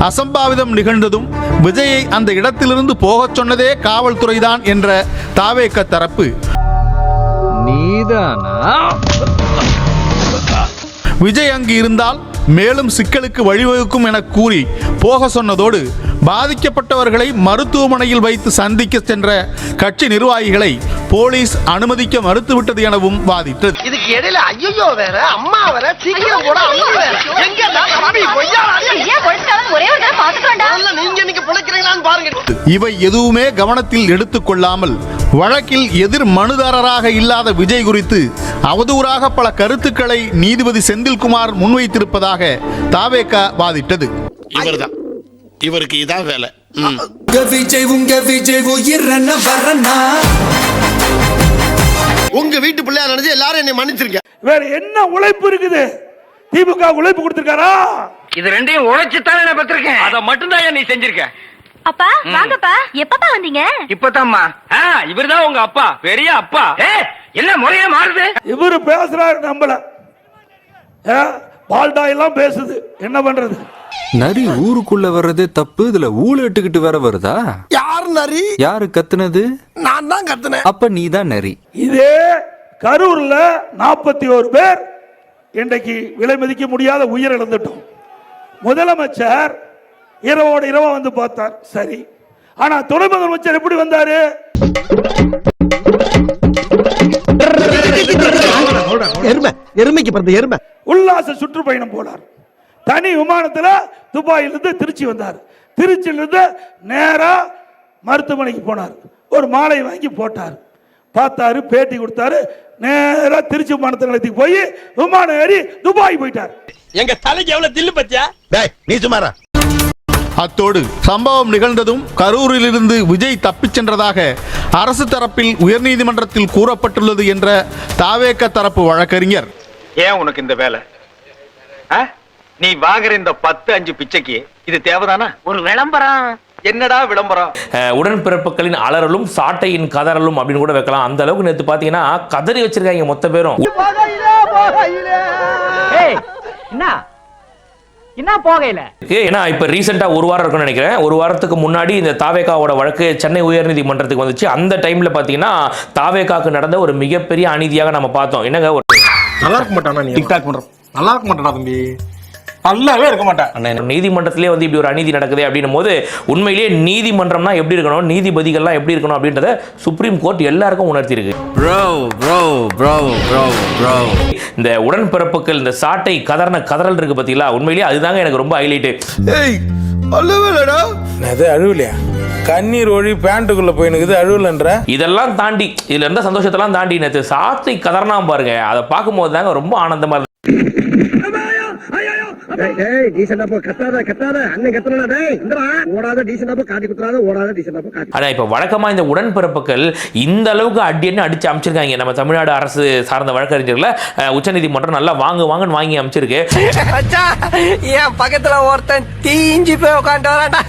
அசம்பாவிதம் நிகழ்ந்ததும் விஜயை அந்த இடத்திலிருந்து போகச் சொன்னதே காவல்துறைதான் என்ற தாவேக தரப்பு, விஜய் அங்கு இருந்தால் மேலும் சிக்கலுக்கு வழிவகுக்கும் என கூறி போக சொன்னதோடு பாதிக்கப்பட்டவர்களை மருத்துவமனையில் வைத்து சந்திக்க சென்ற கட்சி நிர்வாகிகளை போலீஸ் அனுமதிக்க மறுத்துவிட்டது எனவும் வாதிட்டது. இதுக்கு இடையில ஐயோ வேற அம்மா வேற சீக்கிரம் போட அம்மா வேற எங்க தம்பி ஒரே ஒரு தடவை பாத்துக்கறடா நீங்க இன்னைக்கு புளைக்கறீங்களான்னு பாருங்க. இவை எதுவுமே கவனத்தில் எடுத்துக்கொள்ளாமல் வழக்கில் எதிர் மனுதாரராக இல்லாத விஜய் குறித்து அவதூறாக பல கருத்துக்களை நீதிபதி செந்தில்குமார் முன்வைத்திருப்பதாக தாவேக வாதிட்டது. இவர்தான், இவருக்கு இதான் வேலை. உங்க வீட்டு பிள்ளையா நினைச்சு எல்லாரும் என்னை மன்னிச்சிருக்க. வேற என்ன உழைப்பு இருக்குது? திமுக உழைப்பு கொடுத்திருக்காரா? இது ரெண்டையும் உழைச்சுதான் நான் பெற்றிருக்கேன். அத மட்டும் தான் நீ செஞ்சிருக்க. அப்பா வாங்கப்பா, எப்பப்பா வந்தீங்க? இப்பதாம்மா. இவர்தான் உங்க அப்பா, பெரிய அப்பா. என்ன முறையே மாறுது? இவரு பேசுறாரு நம்பல, பால்டா எல்லாம் பேசுது, என்ன பண்றது? நரி ஊருக்குள்ள வர்றதே தப்பு, இதுல ஊழ இட்டுக்கிட்டு வேற வருதா? யார் நரி? யாரு கத்துனது? நான் தான் கத்துனேன். அப்ப நீ தான் நரி. இதே கரூர்ல 41 பேர் இன்றைக்கு விலை மதிக்க முடியாத உயிர் இழந்துட்டோம். முதலமைச்சர் இரவோடு இரவா வந்து பார்த்தார், சரி. ஆனா துணை முதலமைச்சர் எப்படி வந்தாரு? எருமைக்கு பிறந்த எருமை. உல்லாச சுற்றுப்பயணம் போனார். தனி விமானத்தில் துபாயிலிருந்து திருச்சி வந்தார். திருச்சியிலிருந்து நேரா மருத்துவமனைக்கு போனார். ஒரு மாலை வாங்கி போட்டார், பார்த்தாரு, பேட்டி கொடுத்தாரு. நேரா திருச்சி விமான நிலையத்துக்கு போய் விமானம் ஏறி துபாய் போயிட்டார். எங்க தலைக்கு எவ்வளவு தில்லு பத்தியா? நீ சுமாரா. அத்தோடு சம்பவம் நிகழ்ந்ததும் கரூரிலிருந்து விஜய் தப்பிச் சென்றதாக அரசு தரப்பில் உயர்நீதிமன்றத்தில் கூறப்பட்டுள்ளது என்ற தாவேக தரப்பு வழக்கறிஞர், ஏன் உனக்கு இந்த வேலை? நீ வாங்குற இந்த 10-5 பிச்சைக்கு இது தேவைதானா? ஒரு விளம்பரம். என்னடா விளம்பரம்? உடன்பிறப்புகளின் அலறலும் சாட்டையின் கதறலும் அப்படின்னு கூட வைக்கலாம். அந்த அளவுக்கு நேத்து பாத்தீங்கன்னா கதறி வச்சிருக்காங்க மொத்த பேரும். என்ன போகையில? ஏன்னா இப்ப ரீசெண்டா ஒரு வாரம் இருக்குன்னு நினைக்கிறேன். ஒரு வாரத்துக்கு முன்னாடி இந்த தாவேகாவோட வழக்கு சென்னை உயர்நீதிமன்றத்துக்கு வந்துச்சு. அந்த டைம்ல பாத்தீங்கன்னா தாவேகாக்கு நடந்த ஒரு மிகப்பெரிய அநீதியாக நம்ம பார்த்தோம். என்னங்க, ஒரு நல்லா இருக்க மாட்டானா? நீ டிக்டாக் பண்ற நல்லா இருக்க மாட்டானா தம்பி? நல்லாவே இருக்க மாட்டேன். நீதிமன்றத்திலே வந்து இப்படி ஒரு அநீதி நடக்குது அப்படின்னும் போது உண்மையிலேயே நீதிமன்றம்னா எப்படி இருக்கணும், நீதிபதிகள்லாம் எப்படி இருக்கணும் அப்படின்றத சுப்ரீம் கோர்ட் எல்லாருக்கும் உணர்த்தியிருக்கு. இந்த உடன்பிறப்புகள் இந்த சாட்டை கதறல் இருக்கு பாத்தீங்களா, உண்மையிலேயே அதுதாங்க எனக்கு ரொம்ப ஹைலைட். அழுவலையா? கண்ணீர் ஒழி பேண்ட்டுக்குள்ள போயினுக்குது, அழுவலன்ற. இதெல்லாம் தாண்டி, இதுல இருந்த சந்தோஷத்தெல்லாம் தாண்டி நேற்று சாட்டை கதறனா பாருங்க, அதை பார்க்கும்போது தாங்க ரொம்ப ஆனந்தமா இருக்கு. ஆனா இப்ப வழக்கமா இந்த உடன்பிறப்புகள் இந்த அளவுக்கு அடின்னு அடிச்சு அமைச்சிருக்காங்க. நம்ம தமிழ்நாடு அரசு சார்ந்த வழக்கறிஞர்களை உச்சநீதிமன்றம் நல்லா வாங்குன்னு வாங்கி அமைச்சிருக்கு. என் பக்கத்துல ஒருத்தன் தீஞ்சு போய் உட்காந்து வரான்டா.